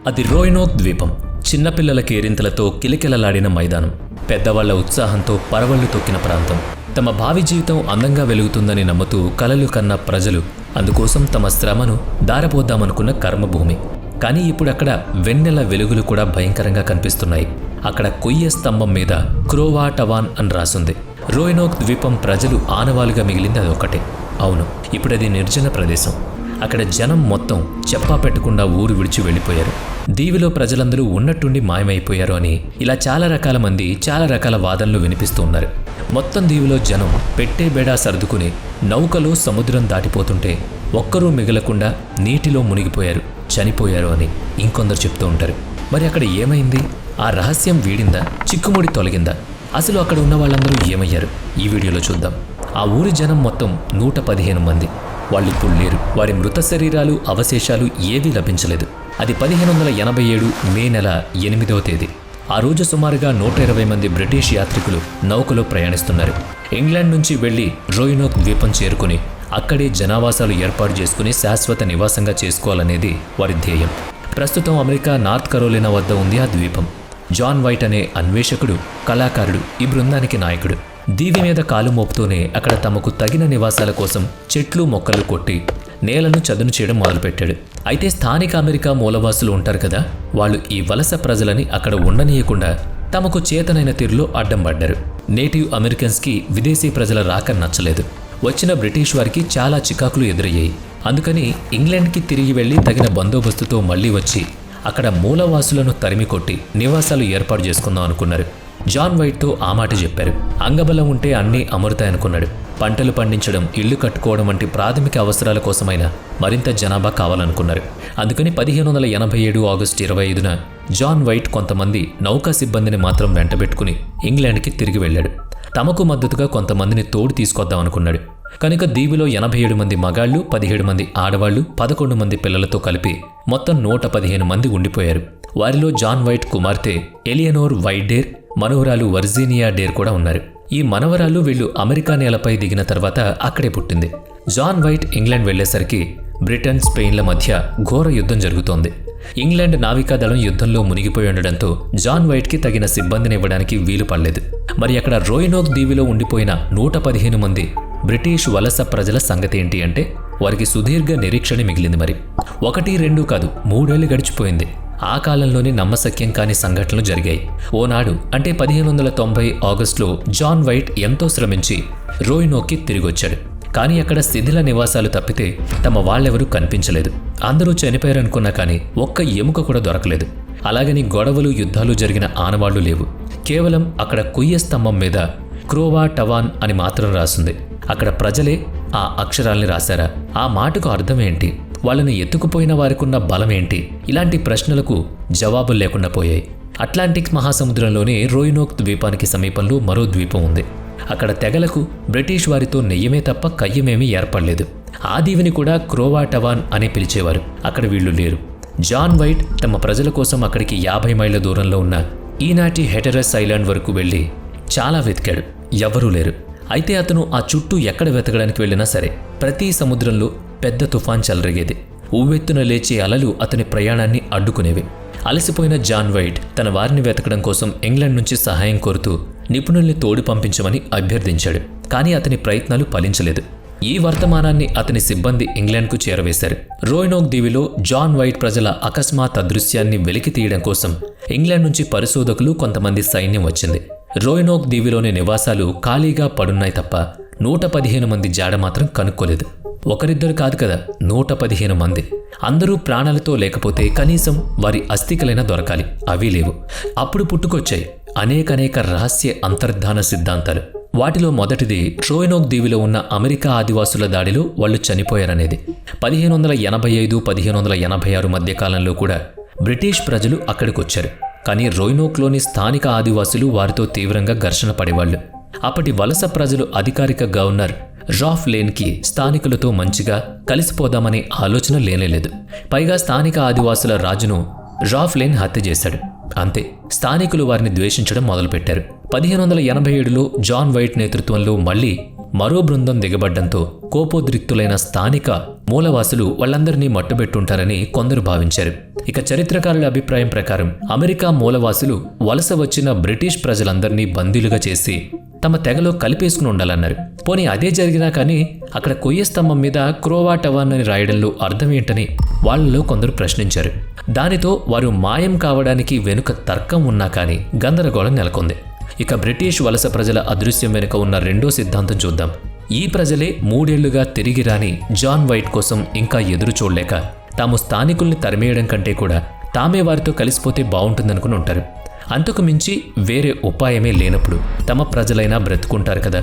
అది రోయినోక్ ద్వీపం. చిన్నపిల్లల కేరింతలతో కిలకిలలాడిన మైదానం, పెద్దవాళ్ల ఉత్సాహంతో పరవళ్లు తొక్కిన ప్రాంతం. తమ భావి జీవితం అందంగా వెలుగుతుందని నమ్ముతూ కలలు కన్న ప్రజలు అందుకోసం తమ శ్రమను దారపోద్దామనుకున్న కర్మభూమి. కానీ ఇప్పుడక్కడ వెన్నెల వెలుగులు కూడా భయంకరంగా కనిపిస్తున్నాయి. అక్కడ కొయ్య స్తంభం మీద క్రోవా టవాన్ అని రాసుంది. రోయినోక్ ద్వీపం ప్రజలు ఆనవాలుగా మిగిలింది అదొకటే. అవును, ఇప్పుడది నిర్జన ప్రదేశం. అక్కడ జనం మొత్తం చెప్పా పెట్టకుండా ఊరు విడిచి వెళ్ళిపోయారు. దీవిలో ప్రజలందరూ ఉన్నట్టుండి మాయమైపోయారు అని ఇలా చాలా రకాల మంది చాలా రకాల వాదనలు వినిపిస్తూ ఉన్నారు. మొత్తం దీవిలో జనం పెట్టే బేడా సర్దుకుని నౌకలో సముద్రం దాటిపోతుంటే ఒక్కరూ మిగలకుండా నీటిలో మునిగిపోయారు, చనిపోయారు అని ఇంకొందరు చెప్తూ ఉంటారు. మరి అక్కడ ఏమైంది? ఆ రహస్యం వీడిందా, చిక్కుముడి తొలగిందా? అసలు అక్కడ ఉన్న వాళ్ళందరూ ఏమయ్యారు? ఈ వీడియోలో చూద్దాం. ఆ ఊరి జనం మొత్తం 115 మంది. వాళ్ళిప్పుడు లేరు. వారి మృత శరీరాలు అవశేషాలు ఏవీ లభించలేదు. అది 1587 మే నెల 8వ తేదీ. ఆ రోజు సుమారుగా 120 మంది బ్రిటిష్ యాత్రికులు నౌకలో ప్రయాణిస్తున్నారు. ఇంగ్లాండ్ నుంచి వెళ్లి రోయినోక్ ద్వీపం చేరుకుని అక్కడే జనావాసాలు ఏర్పాటు చేసుకుని శాశ్వత నివాసంగా చేసుకోవాలనేది వారి ధ్యేయం. ప్రస్తుతం అమెరికా నార్త్ కరోలినా వద్ద ఉంది ఆ ద్వీపం. జాన్ వైట్ అనే అన్వేషకుడు, కళాకారుడు ఈ బృందానికి నాయకుడు. దీవి మీద కాలు మోపుతూనే అక్కడ తమకు తగిన నివాసాల కోసం చెట్లు మొక్కలు కొట్టి నేలను చదును చేయడం మొదలుపెట్టాడు. అయితే స్థానిక అమెరికా మూలవాసులు ఉంటారు కదా, వాళ్ళు ఈ వలస ప్రజలని అక్కడ ఉండనీయకుండా తమకు చేతనైన తీరులో అడ్డం పడ్డారు. నేటివ్ అమెరికన్స్కి విదేశీ ప్రజల రాక నచ్చలేదు. వచ్చిన బ్రిటిష్ వారికి చాలా చికాకులు ఎదురయ్యాయి. అందుకని ఇంగ్లాండ్కి తిరిగి వెళ్లి తగిన బందోబస్తుతో మళ్లీ వచ్చి అక్కడ మూలవాసులను తరిమి కొట్టి నివాసాలు ఏర్పాటు చేసుకుందాం అనుకున్నారు. జాన్ వైట్తో ఆ మాట చెప్పారు. అంగబలం ఉంటే అన్నీ అమరుతాయనుకున్నాడు. పంటలు పండించడం, ఇళ్లు కట్టుకోవడం వంటి ప్రాథమిక అవసరాల కోసమైనా మరింత జనాభా కావాలనుకున్నారు. అందుకని 1587 ఆగస్టు 25న జాన్ వైట్ కొంతమంది నౌకా సిబ్బందిని మాత్రం వెంటబెట్టుకుని ఇంగ్లాండ్కి తిరిగి వెళ్ళాడు. తమకు మద్దతుగా కొంతమందిని తోడు తీసుకొద్దామనుకున్నాడు. కనుక దీవిలో 87 మంది మగాళ్లు, 17 మంది ఆడవాళ్లు, 11 మంది పిల్లలతో కలిపి మొత్తం 115 మంది ఉండిపోయారు. వారిలో జాన్ వైట్ కుమార్తె ఎలియనోర్ వైట్ డేర్, మనవరాలు వర్జీనియా డేర్ కూడా ఉన్నారు. ఈ మనవరాలు వీళ్ళు అమెరికా నేలపై దిగిన తర్వాత అక్కడే పుట్టింది. జాన్ వైట్ ఇంగ్లాండ్ వెళ్లేసరికి బ్రిటన్, స్పెయిన్ల మధ్య ఘోర యుద్ధం జరుగుతోంది. ఇంగ్లాండ్ నావికాదళం యుద్ధంలో మునిగిపోయి ఉండడంతో జాన్ వైట్కి తగిన సిబ్బందిని ఇవ్వడానికి వీలు పడలేదు. మరి అక్కడ రోయినోక్ దీవిలో ఉండిపోయిన 115 మంది బ్రిటిష్ వలస ప్రజల సంగతి ఏంటి అంటే వారికి సుదీర్ఘ నిరీక్షణ మిగిలింది. మరి 1, 2 కాదు, 3 ఏళ్లు గడిచిపోయింది. ఆ కాలంలోనే నమ్మశక్యం కాని సంఘటనలు జరిగాయి. ఓనాడు అంటే 1590 ఆగస్టులో జాన్ వైట్ ఎంతో శ్రమించి రోయినోక్కి తిరిగొచ్చాడు. కానీ అక్కడ శిథిల నివాసాలు తప్పితే తమ వాళ్ళెవరూ కనిపించలేదు. అందరూ చనిపోయారనుకున్నా కానీ ఒక్క ఎముక కూడా దొరకలేదు. అలాగని గొడవలు, యుద్ధాలు జరిగిన ఆనవాళ్లు లేవు. కేవలం అక్కడ కొయ్య స్తంభం మీద క్రోవా టవాన్ అని మాత్రం రాసుంది. అక్కడ ప్రజలే ఆ అక్షరాల్ని రాశారా? ఆ మాటకు అర్థం ఏంటి? వాళ్ళని ఎత్తుకుపోయిన వారికున్న బలమేంటి? ఇలాంటి ప్రశ్నలకు జవాబులు లేకుండా పోయాయి. అట్లాంటిక్ మహాసముద్రంలోనే రోయినోక్ ద్వీపానికి సమీపంలో మరో ద్వీపం ఉంది. అక్కడ తెగలకు బ్రిటిష్ వారితో నెయ్యమే తప్ప కయ్యమేమీ ఏర్పడలేదు. ఆ దీవిని కూడా క్రోవా టవాన్ అని పిలిచేవారు. అక్కడ వీళ్లు లేరు. జాన్ వైట్ తమ ప్రజల కోసం అక్కడికి 50 మైళ్ళ దూరంలో ఉన్న ఈనాటి హెటరస్ ఐలాండ్ వరకు వెళ్ళి చాలా వెతికాడు. ఎవ్వరూ లేరు. అయితే అతను ఆ చుట్టూ ఎక్కడ వెతకడానికి వెళ్ళినా సరే ప్రతి సముద్రంలో పెద్ద తుఫాన్ చెలరేగేది. ఉవ్వెత్తున లేచే అలలు అతని ప్రయాణాన్ని అడ్డుకునేవి. అలసిపోయిన జాన్ వైట్ తన వారిని వెతకడం కోసం ఇంగ్లాండ్ నుంచి సహాయం కోరుతూ నిపుణుల్ని తోడు పంపించమని అభ్యర్థించాడు. కానీ అతని ప్రయత్నాలు ఫలించలేదు. ఈ వర్తమానాన్ని అతని సిబ్బంది ఇంగ్లాండ్కు చేరవేశారు. రోయినోక్ దీవిలో జాన్ వైట్ ప్రజల అకస్మాత్ అదృశ్యాన్ని వెలికి తీయడం కోసం ఇంగ్లాండ్ నుంచి పరిశోధకులు, కొంతమంది సైన్యం వచ్చింది. రోయినోక్ దీవిలోని నివాసాలు ఖాళీగా పడున్నాయి తప్ప 115 మంది జాడ మాత్రం కనుక్కోలేదు. ఒకరిద్దరు కాదు కదా, 115 మంది. అందరూ ప్రాణాలతో లేకపోతే కనీసం వారి అస్థికలైనా దొరకాలి. అవి లేవు. అప్పుడు పుట్టుకొచ్చాయి అనేక రహస్య అంతర్ధాన సిద్ధాంతాలు. వాటిలో మొదటిది రోయినోక్ దీవిలో ఉన్న అమెరికా ఆదివాసుల దాడిలో వాళ్ళు చనిపోయారనేది. 1585, 1586 మధ్య కాలంలో కూడా బ్రిటిష్ ప్రజలు అక్కడికొచ్చారు. కానీ రోయినోక్లోని స్థానిక ఆదివాసులు వారితో తీవ్రంగా ఘర్షణ పడేవాళ్లు. అప్పటి వలస ప్రజలు అధికారిక గవర్నర్ రాఫ్ లేన్కి స్థానికులతో మంచిగా కలిసిపోదామనే ఆలోచన లేనేలేదు. పైగా స్థానిక ఆదివాసుల రాజును రాఫ్ లేన్ హత్య చేశాడు. అంతే, స్థానికులు వారిని ద్వేషించడం మొదలుపెట్టారు. 1587లో జాన్ వైట్ నేతృత్వంలో మళ్లీ మరో బృందం దిగబడ్డంతో కోపోద్రిక్తులైన స్థానిక మూలవాసులు వాళ్ళందరినీ మట్టుబెట్టుంటారని కొందరు భావించారు. ఇక చరిత్రకారుల అభిప్రాయం ప్రకారం అమెరికా మూలవాసులు వలస వచ్చిన బ్రిటిష్ ప్రజలందరినీ బందీలుగా చేసి తమ తెగలో కలిపేసుకుని ఉండాలన్నారు. పోనీ అదే జరిగినా కానీ అక్కడ కొయ్య స్తంభం మీద క్రోవా టవాన్ అని రాయడంలో అర్థమేంటని వాళ్ళలో కొందరు ప్రశ్నించారు. దానితో వారు మాయం కావడానికి వెనుక తర్కం ఉన్నా కానీ గందరగోళం నెలకొంది. ఇక బ్రిటిష్ వలస ప్రజల అదృశ్యం వెనుక ఉన్న రెండో సిద్ధాంతం చూద్దాం. ఈ ప్రజలే 3 ఏళ్లుగా తిరిగి రాని జాన్ వైట్ కోసం ఇంకా ఎదురు చూడలేక తాము స్థానికుల్ని తరిమేయడం కంటే కూడా తామే వారితో కలిసిపోతే బాగుంటుందనుకుని ఉంటారు. అంతకు మించి వేరే ఉపాయమే లేనప్పుడు తమ ప్రజలైనా బ్రతుకుంటారు కదా.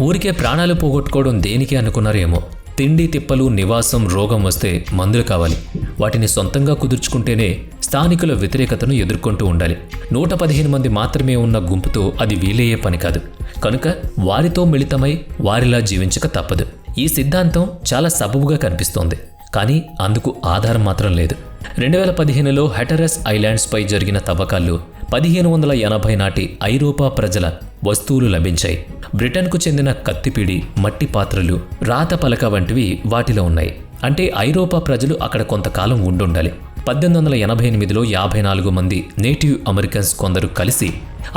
ఊరికే ప్రాణాలు పోగొట్టుకోవడం దేనికి అనుకున్నారేమో. తిండి తిప్పలు, నివాసం, రోగం వస్తే మందులు కావాలి. వాటిని సొంతంగా కుదుర్చుకుంటేనే స్థానికుల వ్యతిరేకతను ఎదుర్కొంటూ ఉండాలి. 115 మంది మాత్రమే ఉన్న గుంపుతో అది వీలయ్యే పని కాదు. కనుక వారితో మిళితమై వారిలా జీవించక తప్పదు. ఈ సిద్ధాంతం చాలా సబబుగా కనిపిస్తోంది, కానీ అందుకు ఆధారం మాత్రం లేదు. 2015లో హెటరస్ ఐలాండ్స్పై జరిగిన తవ్వకాల్లో 1580 నాటి ఐరోపా ప్రజల వస్తువులు లభించాయి. బ్రిటన్కు చెందిన కత్తిపిడి, మట్టి పాత్రలు, రాత పలక వంటివి వాటిలో ఉన్నాయి. అంటే ఐరోపా ప్రజలు అక్కడ కొంతకాలం ఉండుండాలి. 1888లో 54 మంది నేటివ్ అమెరికన్స్ కొందరు కలిసి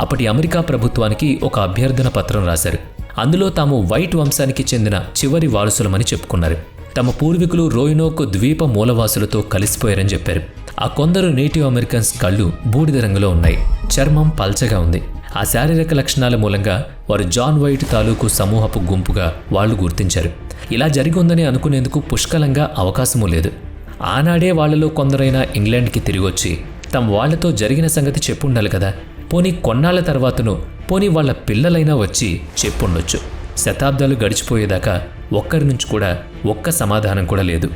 అప్పటి అమెరికా ప్రభుత్వానికి ఒక అభ్యర్థన పత్రం రాశారు. అందులో తాము వైట్ వంశానికి చెందిన చివరి వారసులమని చెప్పుకున్నారు. తమ పూర్వీకులు రోయినోక్ ద్వీప మూలవాసులతో కలిసిపోయారని చెప్పారు. ఆ కొందరు నేటివ్ అమెరికన్స్ కళ్ళు బూడిద రంగులో ఉన్నాయి, చర్మం పల్చగా ఉంది. ఆ శారీరక లక్షణాల మూలంగా వారు జాన్ వైట్ తాలూకు సమూహపు గుంపుగా వాళ్ళు గుర్తించారు. ఇలా జరిగి ఉందని అనుకునేందుకు పుష్కలంగా అవకాశమూ లేదు. ఆనాడే వాళ్లలో కొందరైనా ఇంగ్లాండ్కి తిరిగొచ్చి తమ వాళ్లతో జరిగిన సంగతి చెప్పుండాలి కదా. పోనీ కొన్నాళ్ల తర్వాతను పోనీ వాళ్ళ పిల్లలైనా వచ్చి చెప్పుండొచ్చు. శతాబ్దాలు గడిచిపోయేదాకా ఒక్కరి నుంచి కూడా ఒక్క సమాధానం కూడా లేదు.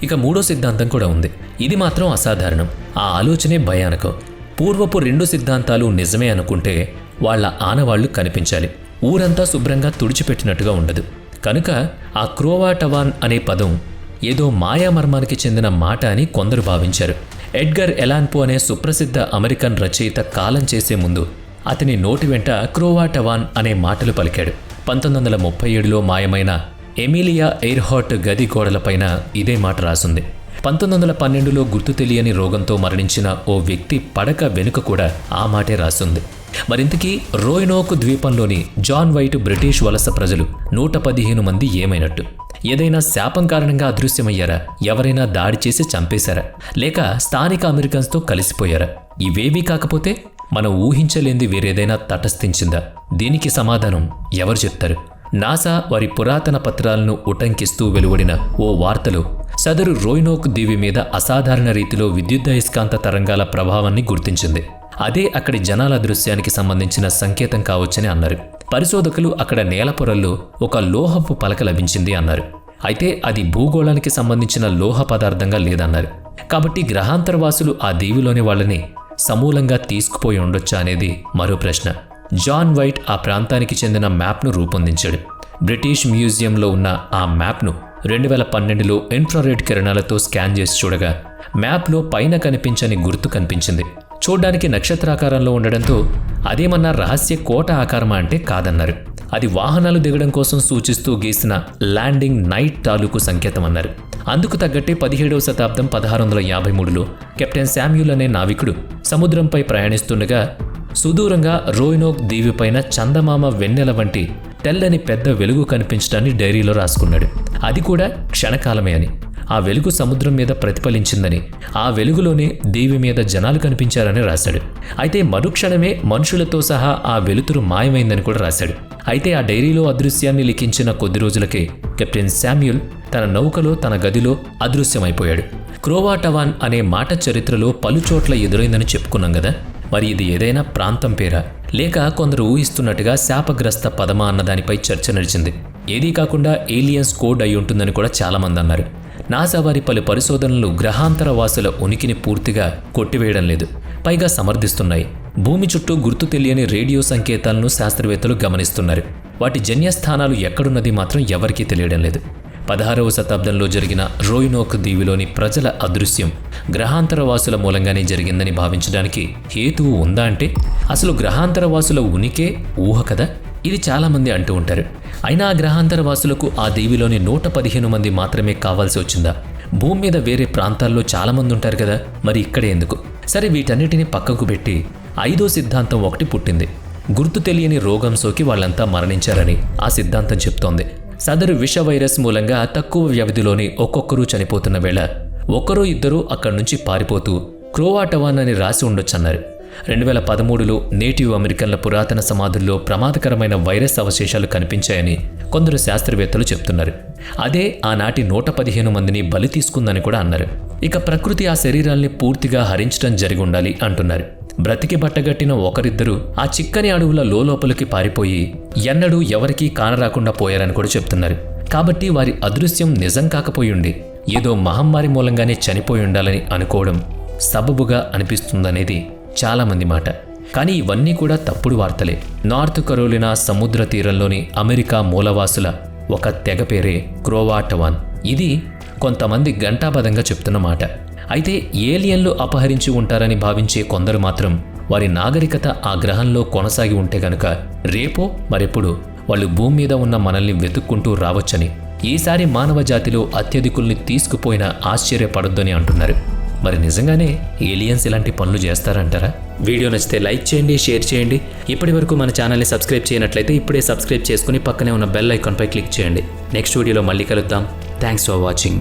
ఇక మూడో సిద్ధాంతం కూడా ఉంది. ఇది మాత్రం అసాధారణం. ఆ ఆలోచనే భయానకం. పూర్వపు 2 సిద్ధాంతాలు నిజమే అనుకుంటే వాళ్ల ఆనవాళ్లు కనిపించాలి. ఊరంతా శుభ్రంగా తుడిచిపెట్టినట్టుగా ఉండదు. కనుక ఆ క్రోవా టవాన్ అనే పదం ఏదో మాయామర్మానికి చెందిన మాట అని కొందరు భావించారు. ఎడ్గర్ ఎలాన్ పో అనే సుప్రసిద్ధ అమెరికన్ రచయిత కాలం చేసే ముందు అతని నోటి వెంట క్రోవా టవాన్ అనే మాటలు పలికాడు. 1937లో మాయమైన ఎమిలియా ఎయిర్హార్ట్ గది గోడలపైన ఇదే మాట రాసుంది. 1912లో గుర్తు తెలియని రోగంతో మరణించిన ఓ వ్యక్తి పడక వెనుక కూడా ఆ మాటే రాసుంది. మరింతకీ రోయినోక్ ద్వీపంలోని జాన్ వైట్ బ్రిటిష్ వలస ప్రజలు 115 మంది ఏమైనట్టు? ఏదైనా శాపం కారణంగా అదృశ్యమయ్యారా? ఎవరైనా దాడి చేసి చంపేశారా? లేక స్థానిక అమెరికన్స్తో కలిసిపోయారా? ఇవేవీ కాకపోతే మనం ఊహించలేంది వేరేదైనా తటస్థించిందా? దీనికి సమాధానం ఎవరు చెప్తారు? నాసా వారి పురాతన పత్రాలను ఉటంకిస్తూ వెలువడిన ఓ వార్తలో సదరు రోయినోక్ దీవి మీద అసాధారణ రీతిలో విద్యుదయస్కాంత తరంగాల ప్రభావాన్ని గుర్తించింది. అదే అక్కడి జనాల దృశ్యానికి సంబంధించిన సంకేతం కావచ్చని అన్నారు. పరిశోధకులు అక్కడ నేల పొరల్లో ఒక లోహపు పలక లభించింది అన్నారు. అయితే అది భూగోళానికి సంబంధించిన లోహ పదార్థంగా లేదన్నారు. కాబట్టి గ్రహాంతరవాసులు ఆ దీవిలోని వాళ్ళని సమూలంగా తీసుకుపోయి ఉండొచ్చా అనేది మరో ప్రశ్న. జాన్ వైట్ ఆ ప్రాంతానికి చెందిన మ్యాప్ను రూపొందించాడు. బ్రిటిష్ మ్యూజియంలో ఉన్న ఆ మ్యాప్ను 2012లో ఇన్ఫ్రారెడ్ కిరణాలతో స్కాన్ చేసి చూడగా మ్యాప్లో పైన కనిపించని గుర్తు కనిపించింది. చూడ్డానికి నక్షత్రాకారంలో ఉండడంతో అదేమన్నా రహస్య కోట ఆకారమా అంటే కాదన్నారు. అది వాహనాలు దిగడం కోసం సూచిస్తూ గీసిన ల్యాండింగ్ నైట్ తాలూకు సంకేతం అన్నారు. అందుకు తగ్గట్టే 17వ శతాబ్దం 1653లో కెప్టెన్ శామ్యూల్ అనే నావికుడు సముద్రంపై ప్రయాణిస్తుండగా సుదూరంగా రోయినోక్ దీవిపైన చందమామ వెన్నెల వంటి తెల్లని పెద్ద వెలుగు కనిపించడాన్ని డైరీలో రాసుకున్నాడు. అది కూడా క్షణకాలమే అని. ఆ వెలుగు సముద్రం మీద ప్రతిఫలించిందని, ఆ వెలుగులోనే దీవి మీద జనాలు కనిపించారని రాశాడు. అయితే మరుక్షణమే మనుషులతో సహా ఆ వెలుతురు మాయమైందని కూడా రాశాడు. అయితే ఆ డైరీలో అదృశ్యాన్ని లిఖించిన కొద్ది రోజులకే కెప్టెన్ శామ్యూల్ తన నౌకలో తన గదిలో అదృశ్యమైపోయాడు. క్రోవా టవాన్ అనే మాట చరిత్రలో పలుచోట్ల ఎదురైందని చెప్పుకున్నాం కదా. మరి ఇది ఏదైనా ప్రాంతం పేరా, లేక కొందరు ఊహిస్తున్నట్టుగా శాపగ్రస్త పదమా అన్నదానిపై చర్చ నడిచింది. ఏదీ కాకుండా ఏలియన్స్ కోడ్ అయి ఉంటుందని కూడా చాలామంది అన్నారు. నాసా వారి పలు పరిశోధనలు గ్రహాంతర వాసుల ఉనికిని పూర్తిగా కొట్టివేయడం లేదు, పైగా సమర్థిస్తున్నాయి. భూమి చుట్టూ గుర్తు తెలియని రేడియో సంకేతాలను శాస్త్రవేత్తలు గమనిస్తున్నారు. వాటి జన్యస్థానాలు ఎక్కడున్నది మాత్రం ఎవరికీ తెలియడం లేదు. 16వ శతాబ్దంలో జరిగిన రోయినోక్ దీవిలోని ప్రజల అదృశ్యం గ్రహాంతరవాసుల మూలంగానే జరిగిందని భావించడానికి హేతువు ఉందా అంటే అసలు గ్రహాంతరవాసుల ఉనికే ఊహ కదా. ఇది చాలామంది అంటూ ఉంటారు. అయినా ఆ గ్రహాంతర వాసులకు ఆ దీవిలోని 115 మంది మాత్రమే కావాల్సి వచ్చిందా? భూమి మీద వేరే ప్రాంతాల్లో చాలామంది ఉంటారు కదా, మరి ఇక్కడే ఎందుకు? సరే, వీటన్నిటిని పక్కకు పెట్టి 5వ సిద్ధాంతం ఒకటి పుట్టింది. గుర్తు తెలియని రోగం సోకి వాళ్ళంతా మరణించారని ఆ సిద్ధాంతం చెప్తోంది. సదరు విష వైరస్ మూలంగా తక్కువ వ్యవధిలోని ఒక్కొక్కరు చనిపోతున్న వేళ ఒకరో ఇద్దరు అక్కడి నుంచి పారిపోతూ క్రోవాటవాన్ అని రాసి ఉండొచ్చన్నారు. 2013లో నేటివ్ అమెరికన్ల పురాతన సమాధుల్లో ప్రమాదకరమైన వైరస్ అవశేషాలు కనిపించాయని కొందరు శాస్త్రవేత్తలు చెప్తున్నారు. అదే ఆనాటి 115 మందిని బలి తీసుకుందని కూడా అన్నారు. ఇక ప్రకృతి ఆ శరీరాల్ని పూర్తిగా హరించడం జరిగి ఉండాలి అంటున్నారు. బ్రతికి బట్టగట్టిన ఒకరిద్దరు ఆ చిక్కని అడవుల లోపలికి పారిపోయి ఎన్నడూ ఎవరికీ కానరాకుండా పోయారని కూడా చెప్తున్నారు. కాబట్టి వారి అదృశ్యం నిజం కాకపోయుండి ఏదో మహమ్మారి మూలంగానే చనిపోయి ఉండాలని అనుకోవడం సబబుగా అనిపిస్తుందనేది చాలామంది మాట. కానీ ఇవన్నీ కూడా తప్పుడు వార్తలే. నార్త్ కరోలినా సముద్ర తీరంలోని అమెరికా మూలవాసుల ఒక తెగ పేరే క్రోవాటవాన్. ఇది కొంతమంది ఘంటాపథంగా చెప్తున్న మాట. అయితే ఏలియన్లు అపహరించి ఉంటారని భావించే కొందరు మాత్రం వారి నాగరికత ఆ గ్రహంలో కొనసాగి ఉంటే గనుక రేపో మరెప్పుడు వాళ్ళు భూమి మీద ఉన్న మనల్ని వెతుక్కుంటూ రావచ్చని, ఈసారి మానవ జాతిలో అత్యధికుల్ని తీసుకుపోయినా ఆశ్చర్యపడొద్దని అంటున్నారు. మరి నిజంగానే ఏలియన్స్ ఇలాంటి పనులు చేస్తారంటారా? వీడియో నచ్చితే లైక్ చేయండి, షేర్ చేయండి. ఇప్పటి వరకు మన ఛానల్ని సబ్స్క్రైబ్ చేయనట్లయితే ఇప్పుడే సబ్స్క్రైబ్ చేసుకుని పక్కనే ఉన్న బెల్ ఐకాన్పై క్లిక్ చేయండి. నెక్స్ట్ వీడియోలో మళ్ళీ కలుద్దాం. Thanks for watching.